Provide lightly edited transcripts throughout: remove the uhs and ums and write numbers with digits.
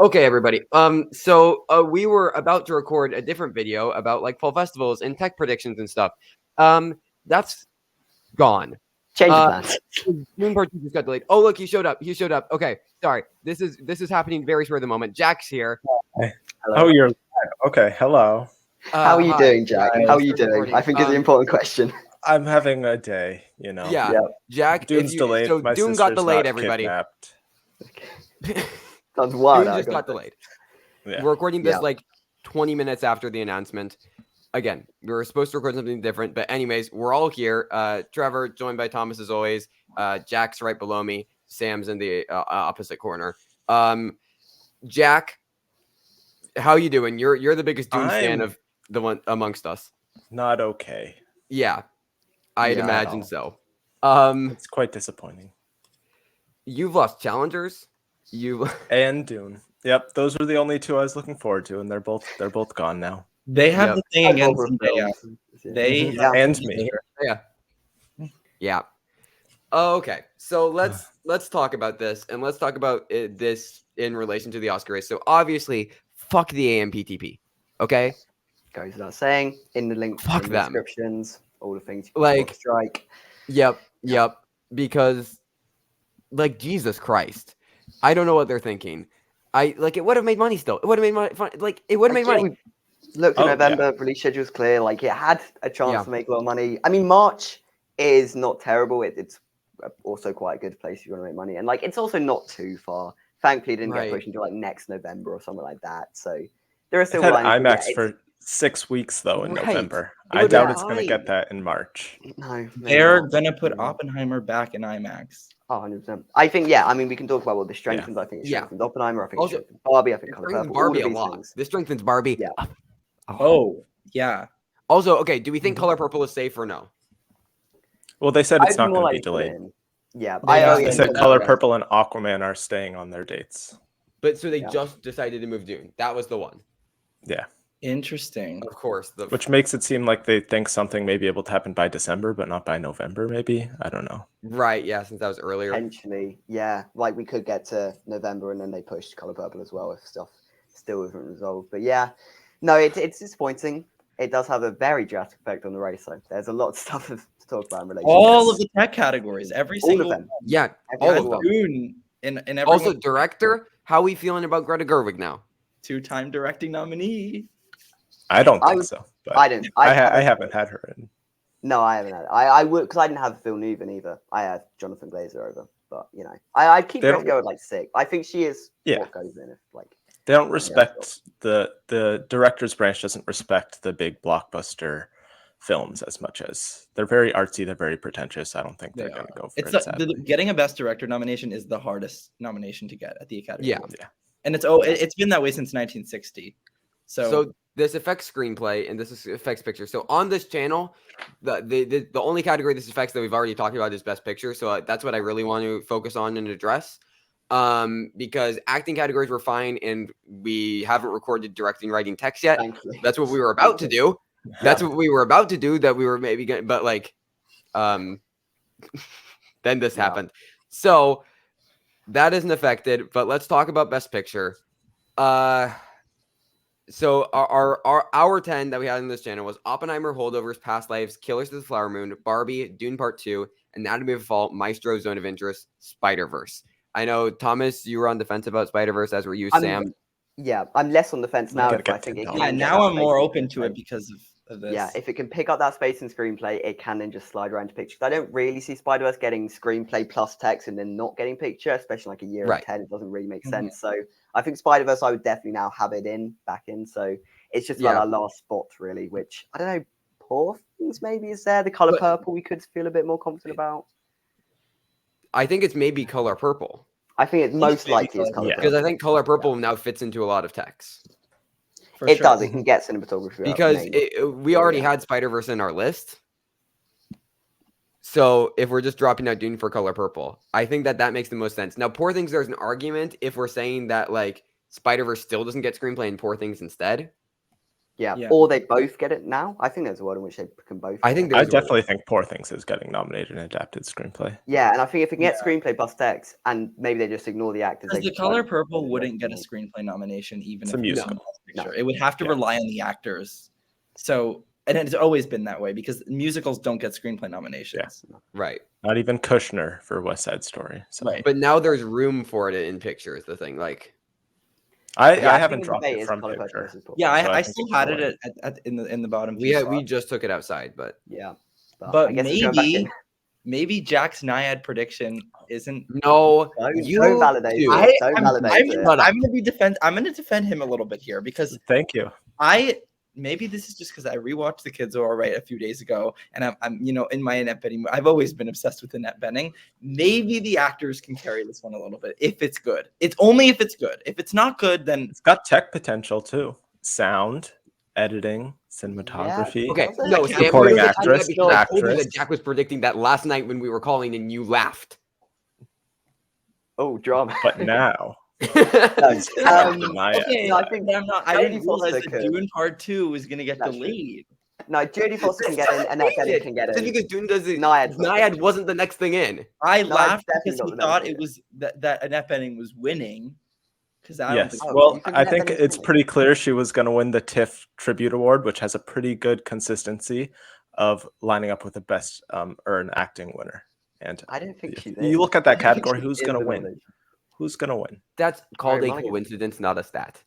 Okay, everybody. We were about to record a different video about like fall festivals and tech predictions and stuff. That's gone. Change of Uh, plans. Dune Part 2 just got delayed. Oh, look, he showed up. He showed up. Okay, sorry. This is happening very spur of the moment. Jack's here. Hi. Hello. Oh, you're live. Okay, hello. How are you Hi. doing, Jack? Hi. How are you Start doing? recording. I think it's an important question. I'm having a day, you know. Yeah, Yeah. Jack. Dune's delayed. So My Dune got sister's delayed. not Everybody. kidnapped. That's wild. Dune just got delayed. Yeah. We're recording this Yeah. like 20 minutes after the announcement. Again, we were supposed to record something different, but anyways, we're all here. Trevor, joined by Thomas as always. Jack's right below me. Sam's in the opposite corner. Jack, how you doing? You're the biggest Dune fan of the one amongst us. Not okay. Yeah, I'd Yeah. imagine so. It's quite disappointing. You've lost challengers. And Dune. Yep, those were the only two I was looking forward to, and they're both gone now. They have Yep. the thing against Zendaya. They Mhm. Yeah. And me. Yeah. Okay, so let's talk about this, and let's talk about this in relation to the Oscar race. So obviously, fuck the AMPTP. Okay, Goes without saying. In the link, Fuck in the them. descriptions, all the things you can Like- strike. Yep. Because, like, Jesus Christ, I don't know what they're thinking. It would have made money still. It would have made money. It would have made money. Look, Oh, November release schedule's clear. Like it had a chance Yeah. to make a lot of money. I mean, March is not terrible. It's also quite a good place if you want to make money, and like it's also not too far. Thankfully, it didn't Right. get pushed until like next November or something like that. So there are It still had lines, but IMAX yeah, for 6 weeks though in Right. November. It I would've doubt been it's going to fine. get that in March. no, maybe they're not. gonna put Maybe not. Oppenheimer back in IMAX. 100%. I think, yeah. I mean, we can talk about what this strengthens. I think it Yeah. strengthens Oppenheimer. I think Also, it strengthens Barbie. I think It Color strengthens Purple. All Barbie of a these lot. things. This strengthens Barbie. Yeah. Oh, yeah. Also, okay, do we think Mhm. Color Purple is safe or no? Well, they said it's I'd be not more going to be likely to put it delayed. in. Yeah, Yeah. They Yeah. said Color Purple and Aquaman are staying on their dates. But so they Yeah. just decided to move Dune. That was the one. Yeah. Interesting. Of course. Which makes it seem like they think something may be able to happen by December, but not by November, maybe. I don't know. Right, yeah, since that was earlier. Potentially, yeah. Like we could get to November and then they pushed Color Purple as well if stuff still isn't resolved. But yeah, no, it's disappointing. It does have a very drastic effect on the race. So there's a lot of stuff to talk about in relation. All to of the tech categories, every all single of them. one. Yeah, all Every of single them. one. Dune in every Also, director, how are we feeling about Greta Gerwig now? two-time directing nominee. I don't I think would- so. But I don't. I haven't had her in. No, I haven't had it. I would because I didn't have Villeneuve in either. I had Jonathan Glazer over, but you know, I'd keep They Greta don't- Gerwig like 6. I think she is Yeah. what goes in. If like They don't respect the director's branch doesn't respect the big blockbuster films as much as they're very artsy, they're very pretentious. I don't think they're They going to are. go for It's it. sadly. getting a Best Director nomination is the hardest nomination to get at the Academy. Yeah. Awards. And it's been that way since 1960. So this affects screenplay and this affects picture. So on this channel, the only category this affects that we've already talked about is Best Picture. So that's what I really want to focus on and address. Because acting categories were fine and we haven't recorded directing, writing, text yet. thankfully. That's what we were about to do. That's what we were about to do. That we were maybe going, but like, then this Yeah. happened. So that isn't affected. But let's talk about Best Picture. So our 10 that we had on this channel was Oppenheimer, Holdovers, Past Lives, Killers of the Flower Moon, Barbie, Dune Part 2, Anatomy of a Fall, Maestro, Zone of Interest, Spider-Verse. I know, Thomas, you were on the fence about Spider-Verse, as were you, Sam. Yeah, I'm less on the fence now. gotta If I get think it $10. can yeah, get now that I'm more space in open to screenplay. it because of this. Yeah, if it can pick up that space in screenplay, it can then just slide around to picture. 'Cause I don't really see Spider-Verse getting screenplay plus text and then not getting picture, especially like a year Right. and 10. It doesn't really make Mhm. sense. So I think Spider-Verse, I would definitely now have it back in. So it's just about Yeah. that last spot, really, which I don't know. Poor things maybe is there. The color But- purple we could feel a bit more confident about. I think it's maybe Color Purple. I think it most maybe likely is Color color Yeah. purple. Because I think Color Purple now fits into a lot of text. For It sure. does. It can get cinematography. Because we already yeah. had Spider-Verse in our list. So if we're just dropping out Dune for Color Purple, I think that makes the most sense. Now, Poor Things, there's an argument if we're saying that like Spider-Verse still doesn't get screenplay and Poor Things instead. Yeah. Yeah. Or they both get it now. I think there's a world in which they can both. I get think it. I there's a- definitely think Poor Things is getting nominated in adapted screenplay. Yeah, and I think if it can get screenplay plus text, and maybe they just ignore the actors. Because they The Color won't- Purple wouldn't get a screenplay nomination even It's if a it was musical. in Best Picture. No. It would have to Yeah. rely on the actors. So, and it's always been that way because musicals don't get screenplay nominations. right. Not even Kushner for West Side Story. So Right. But now there's room for it in picture is the thing. Like, I Yeah, haven't think the dropped debate it is from Color Purple picture. versus Purple. Yeah, So I I think still it's had gonna it at in the bottom. we two we spot. just took it outside, but Yeah, But I guess it's going back in. maybe Jack's Naiad prediction isn't. no, Don't you validate two. it. Don't validate it. I'm going to defend him a little bit here because Thank you. maybe this is just because I rewatched The Kids Are Alright a few days ago, and I'm in my Annette Bening. I've always been obsessed with Annette Bening. Maybe the actors can carry this one a little bit if it's good. It's only if it's good. If it's not good, then It's got tech potential too. Sound, editing, cinematography. Okay, Also, no, like, Sam, supporting you're just saying that actress, because I told you actress. that Jack was predicting that last night when we were calling and you laughed. Oh, drama. But now No, it's hard to um, deny it. okay, no, I think I'm not. I Jodie didn't realize Foster that could. Dune Part 2 is going to get That's true. delayed. No, Jodie Foster can get in, and Annette Bening can get Just in. because Dune does it, Naiad Naiad wasn't the next thing in. I No, laughed definitely because not he the thought next it was that Annette Bening was winning. Because I don't Yes. think. Oh, Well, you think I Annette think Bening's it's winning? pretty clear she was going to win the TIFF Tribute Award, which has a pretty good consistency of lining up with the best earned acting winner. And I don't think she's in. you look at that I don't think category, she's who's in going to the win? nomination. Who's going to win? That's called Barry a Mulligan. coincidence, not a stat.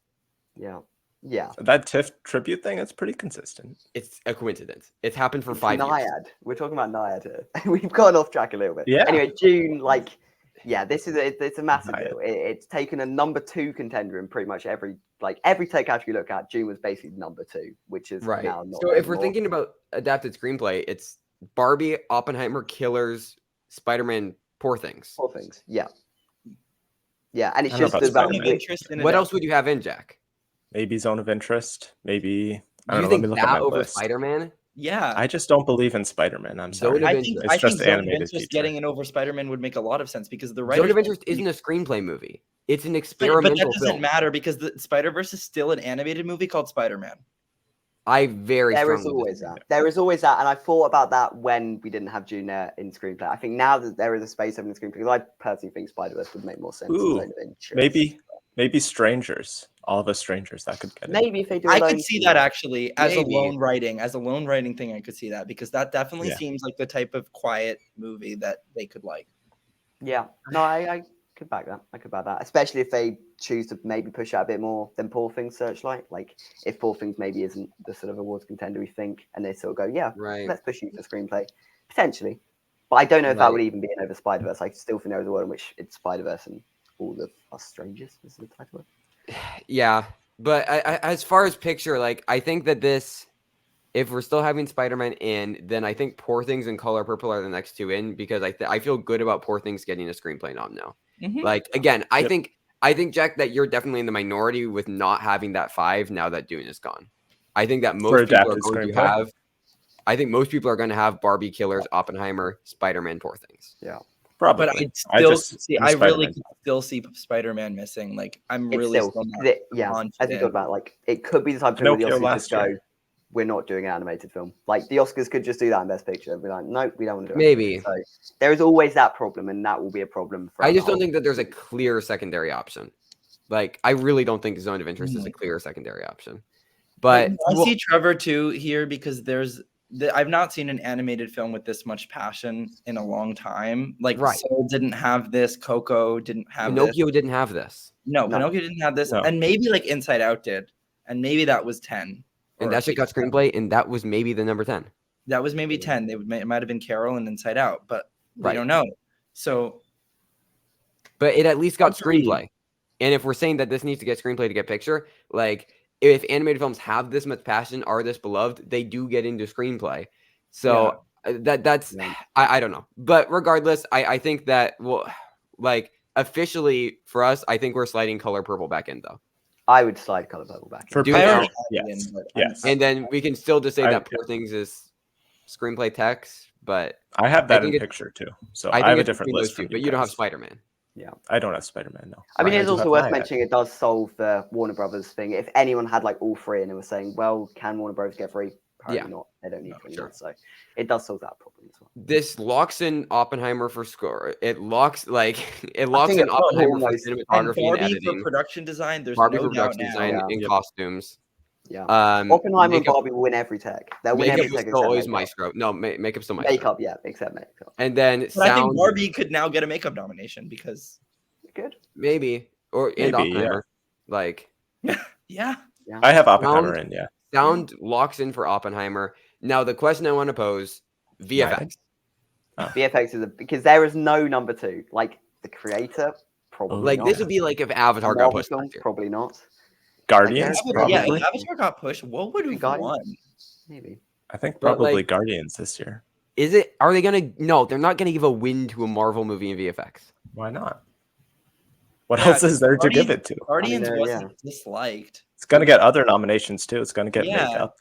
Yeah, yeah. That TIFF tribute thing, it's pretty consistent. It's a coincidence. It's happened for It's 5 years. Naiad. We're talking about Naiad here. We've gone off track a little bit. Yeah. Anyway, June, this is it's a massive Naiad. deal. It's taken a number 2 contender in pretty much every tech category you look at. June was basically number 2, which is Right. now not. So if we're anymore. thinking about adapted screenplay, it's Barbie, Oppenheimer, Killers, Spider-Man, Poor Things. Poor Things, yeah, and it's I don't just know about the Spider-Man. Interest in What else would you have in, Jack? Maybe Zone of Interest. Maybe I Do don't you know. Let think me look at that my over list. Spider-Man? Yeah, I just don't believe in Spider-Man. I'm Zone sorry. of I Interest. think just Zone of animated Interest feature. getting it over Spider-Man would make a lot of sense because the Zone writers. of Interest isn't a screenplay movie. It's an But that experimental doesn't film. matter because the Spider-Verse is still an animated movie called Spider-Man. I very There is strongly always disagree. that. There is always that, and I thought about that when we didn't have June in screenplay. I think now that there is a space open in screenplay, because I personally think Spider-Verse would make more sense. Ooh, Zone of Interest. Maybe Strangers. All of Us Strangers. That could get it. Maybe if they do. I Alone could see Together. that actually as Maybe. a lone writing thing. I could see that because that definitely Yeah. seems like the type of quiet movie that they could like. Yeah, no, I could back that. I could back that, especially if they choose to maybe push out a bit more than Poor Things Searchlight. Like if Poor Things maybe isn't the sort of awards contender we think, and they sort of go, yeah, Right. let's push you for screenplay, potentially. But I don't know if that Right. would even be an over Spider-Verse. I still think there is a world in which it's Spider-Verse and All of Us Strangers is the title. Yeah, but as far as picture, like I think that this, if we're still having Spider-Man in, then I think Poor Things and Color Purple are the next two in because I feel good about Poor Things getting a screenplay nom now. Mhm. Like again, I Yep. think Jack that you're definitely in the minority with not having that 5 now that Dune is gone. I think that For most people are adapted going to screenplay? have. I think most people are going to have Barbie, Killers, Oppenheimer, Spider-Man, Poor Things. Probably. But I really Spider-Man. could still see Spider-Man missing. Like I'm It's really still, still not as we confident. talked about, like it could be the type of thing where the Pinocchio Oscars last just go, year. we're not doing an animated film. Like the Oscars could just do that in Best Picture and be like, no, we don't want to do it. Maybe. So there is always that problem, and that will be a problem. I just don't think that there's a clear secondary option. Like I really don't think Zone of Interest is a clear secondary option. But I see Trevor too here because I've not seen an animated film with this much passion in a long time. Like Right. Soul didn't have this, Coco didn't have Pinocchio didn't have this. No, No. Pinocchio didn't have this, No. and maybe like Inside Out did, and maybe that was 10. And or that shit got screenplay, and that was maybe the number 10. That was maybe 10. It might have been Carol and Inside Out, but we Right. don't know. So, But it at least got Agreed. screenplay. And if we're saying that this needs to get screenplay to get picture, like if animated films have this much passion, are this beloved, they do get into screenplay. So that's Yeah. I don't know. But regardless, I think that like officially for us, I think we're sliding Color Purple back in though. I would slide Color Purple back. For Do I it already now. have it Yes. in, but Yes. And then we can still just say I- that Poor Things is screenplay text, but I have that think in it- picture too. So I I think have a it's different between list those two, from but you don't have guys. Spider-Man. I don't have Spider-Man. No. I mean, I it's do also have worth Maya. mentioning it does solve the Warner Brothers thing. If anyone had like all three and they were saying, well, can Warner Brothers get three? Apparently not. They don't need No, three sure. now. So it does solve that problem as well. This locks in Oppenheimer for score. It locks in it Oppenheimer for almost- And cinematography and Barbie for editing. production design, there's Barbie no for doubt production now. design Yeah. and Yep. costumes. Yeah. Um, Oppenheimer and makeup, Barbie will win every tech. They'll win makeup every was tech still always except makeup. Maestro. No, makeup still Maestro. Makeup, yeah, except makeup. And then But I think sound, Barbie could now get a makeup nomination because Good. maybe, or and Maybe, yeah. Oppenheimer. Like yeah. I have Oppenheimer Sound- in. Yeah. sound locks in for Oppenheimer. Now the question I want to pose: VFX. Lighting? VFX is because there is no number two. Like the creator, probably Like not. this would be like if Avatar got Marvel pushed film, last year. probably not. Guardians, Avatar- Yeah, probably. if Avatar got pushed, what would have Guardians? won? Maybe. I think But, probably like- Guardians this year. Is it? Are they gonna? No, they're not gonna give a win to a Marvel movie in VFX. Why not? What Yeah, else is there to give it to? Guardians yeah. wasn't disliked. It's going to get other nominations too. It's going to get Yeah. makeup.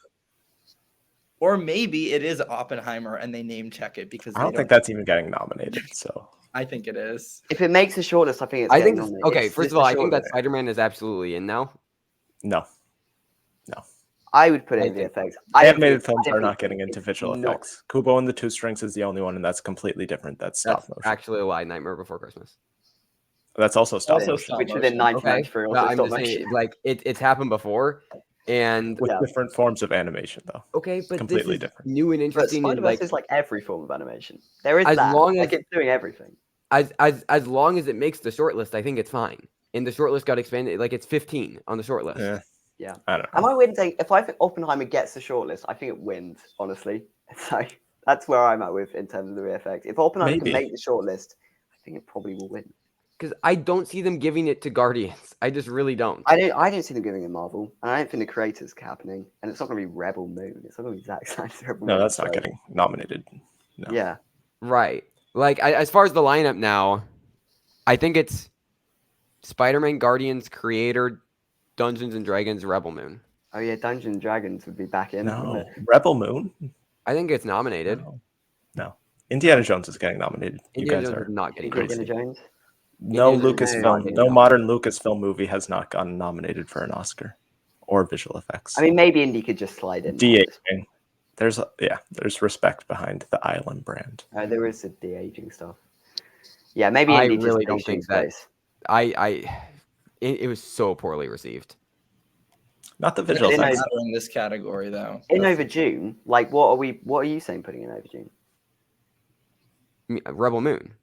Or maybe it is Oppenheimer and they name check it because I they don't think that's even getting nominated. So I think it is. If it makes a shortlist, I think it's. I think. getting nominated. Okay, It's first just of all, a I think that shortlist. Spider-Man is absolutely in now. no, I would put it I in think- VFX. I don't animated think- films I don't are not think getting it's into visual not- effects. Kubo and the Two Strings is the only one, and that's completely different. That's stop That's motion. actually a lie. Nightmare Before Christmas. That's also stop Also motion stop Which was motion. in 1993 Okay, also but I'm stop just saying, motion. like it's happened before, and with Yeah. different forms of animation, though. okay, but completely this is different. new and But interesting. And Spider-Verse like is like every form of animation. There is As that. long Like as- it's doing everything. as long as it makes the shortlist, I think it's fine. And the shortlist got expanded. Like it's 15 on the shortlist. Yeah, I don't Am know. I weird in saying if I think Oppenheimer gets the shortlist, I think it wins, honestly. So that's where I'm at with in terms of the VFX. If Oppenheimer can Maybe. make the shortlist, I think it probably will win. Because I don't see them giving it to Guardians. I just really don't. I don't see them giving it Marvel, and I don't think the creator's happening. And it's not going to be Rebel Moon. It's not going to be Zack Snyder's Rebel No, Moon. that's not so- getting nominated. No. Yeah, Right. Like as far as the lineup now, I think it's Spider-Man, Guardians, Creator, Dungeons and Dragons, Rebel Moon. oh yeah, Dungeons and Dragons would be back in. No, wouldn't it? Rebel Moon. I think it's nominated. No. Indiana Jones is getting nominated. You Indiana guys Jones are is not getting crazy. Indiana Jones. No Indiana Jones is Lucasfilm, not getting no nominated. modern Lucasfilm movie has not gotten nominated for an Oscar or visual effects. I mean, maybe Indy could just slide in. de-aging. There's respect behind the Island brand. There is a de-aging stuff. Yeah, maybe I Indy just really takes don't think June's that- place. It was so poorly received. Not the But visual in effects. In this category, though. In over June, like what are you saying putting in over June? Rebel Moon.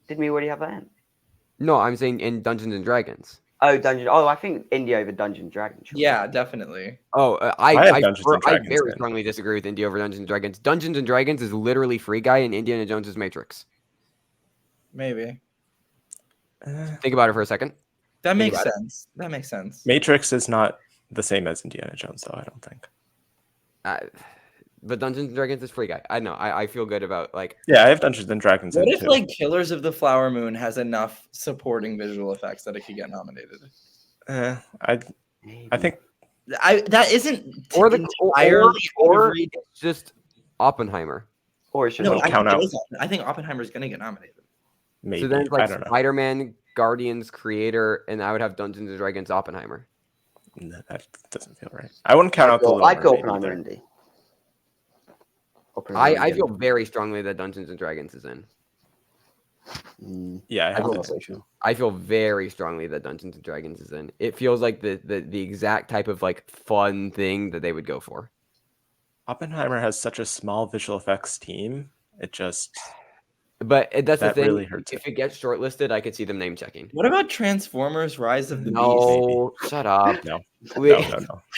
Didn't we already have that in? No, I'm saying in Dungeons and Dragons. Oh, Dungeon. Oh, I think Indy over Dungeon Dragon. Sure. Yeah, definitely. Oh, I have Dungeons and I Dragons very in. strongly disagree with India over Dungeons and Dragons. Dungeons and Dragons is literally Free Guy, and Indiana Jones is Matrix. Maybe. Think about it for a second. That Think makes about it. sense. That makes sense. Matrix is not the same as Indiana Jones, though. I don't think. But Dungeons and Dragons is Free Guy. I know. I feel good about like. Yeah, I have Dungeons and Dragons What in if too. like Killers of the Flower Moon has enough supporting visual effects that it could get nominated? I think That isn't Or the entirely or agreed. it's just Oppenheimer. Or it's just No, Don't I count think, out. it is. I think Oppenheimer's going to get nominated. maybe. So then it's I like don't know. Spider-Man, Guardians, Creator, and I would have Dungeons and Dragons, Oppenheimer. No, that doesn't feel right. I wouldn't count out the Little I'd go Mermaid Oppenheimer either. Indy. I feel very strongly that Dungeons and Dragons is in. Yeah, I have go that with too. I feel very strongly that Dungeons and Dragons is in. It feels like the exact type of like fun thing that they would go for. Oppenheimer has such a small visual effects team. It just But that's the That thing. really hurts If it gets shortlisted, I could see them name checking. What about Transformers: Rise of the Beast? No, shut up. no. We- No.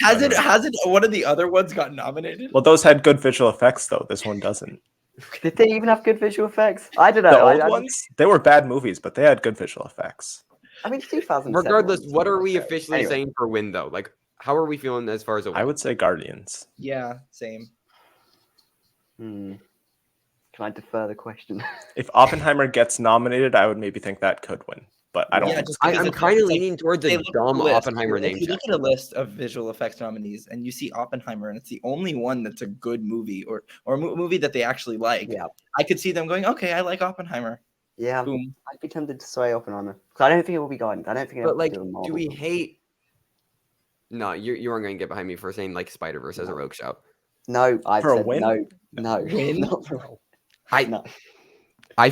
Has No, it? no. Has it? One of the other ones got nominated? Well, those had good visual effects though. This one doesn't. Did they even have good visual effects? I don't The know. old ones, they were bad movies, but they had good visual effects. I mean, 2007. Regardless, ones what were are we okay. officially Anyway, saying for win though? Like, how are we feeling as far as a win? I would say Guardians. Yeah, same. Can I defer the question? If Oppenheimer gets nominated, I would maybe think that could win, but I don't. Yeah, think just so. because I'm it's kind of like- leaning towards They a look at dumb the list. Oppenheimer name If you check. look at a list of visual effects nominees and you see Oppenheimer and it's the only one that's a good movie or a movie that they actually like, Yeah. I could see them going, okay, I like Oppenheimer. Yeah, Boom. I'd be tempted to sway Oppenheimer because I don't think it will be guidance. I don't think it'll But like, do a Marvel do we film. hate? No, you weren't going to get behind me for saying like Spider-Verse as a No. rogue show. No, I've For a said win? no, Win? not for a win. I No. I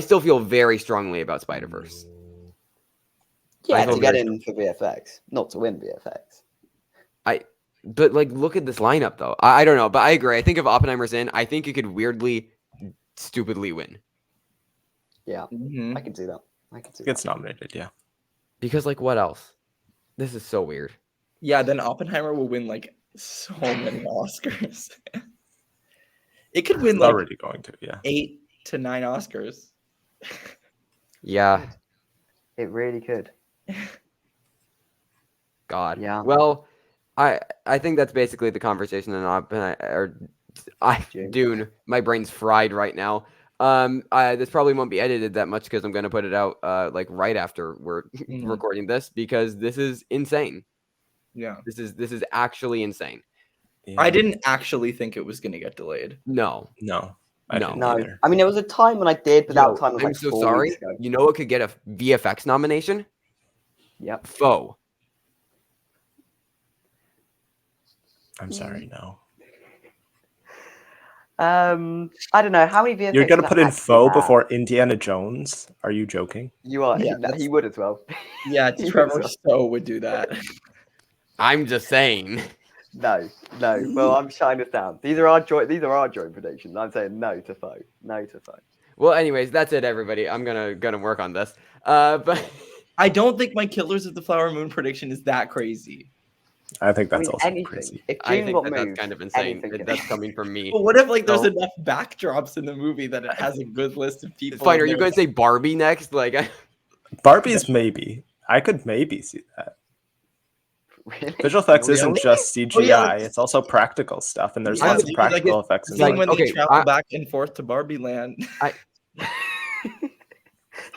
still feel very strongly about Spider-Verse. Yeah, feel to get very in for VFX, not to win VFX. But like, look at this lineup though. I don't know, but I agree. I think if Oppenheimer's in, I think it could weirdly, stupidly win Yeah, Mhm. I can see that. I can see Gets nominated, yeah. because like, what else? This is so weird. Yeah, then Oppenheimer will win like so many Oscars. It could win It's like already going to, yeah. 8 to 9 Oscars. Yeah. that. It really could. God. Yeah. Well, I think that's basically the conversation in Dune. Dune. My brain's fried right now. This probably won't be edited that much because I'm gonna put it out like right after we're Mhm. recording this because this is insane. Yeah. This is actually insane. Yeah. I didn't actually think it was going to get delayed. No. No, I No. didn't No, either. I mean there was a time when I did, but Yo, that time was I'm like so 4 sorry. weeks ago. You know what could get a VFX nomination? Yep. Foe. I'm sorry, no. I don't know how many VFX. You're gonna does put that in actually Foe have? before Indiana Jones? Are you joking? You are. Yeah, he that's- would as well. Yeah, He Trevor was- so would do that. I'm just saying. No. Well, I'm shutting this down. These are our joint predictions. I'm saying no to Foe. No to Foe. Well, anyways, that's it, everybody. I'm gonna work on this. But I don't think my Killers of the Flower Moon prediction is that crazy. I think I that's mean, also anything. crazy. If I Dune think got that moved, that's kind of insane. anything can That's happen. coming from me. But what if like there's So- enough backdrops in the movie that it has a good list of people? Fine. Are and you they're going to say Barbie next? Like, Barbie's maybe. I could maybe see that. Really? Visual effects Really? isn't just CGI; Oh, yeah, like- it's also practical stuff, and there's Yeah, lots but of you could, like, practical effects. the in thing like, Barbie. when okay, they travel back and forth to Barbie Land.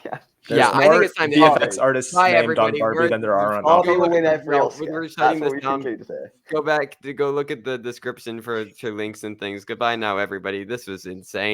Yeah. There's yeah, I more think it's time to VFX artists Bye, named everybody. on Barbie We're- than there are on Barbie Go will look win at- every no, Oscar. we're That's shutting what this we down. concluded here. Go back to go look at the description for links and things. Goodbye now, everybody. This was insane.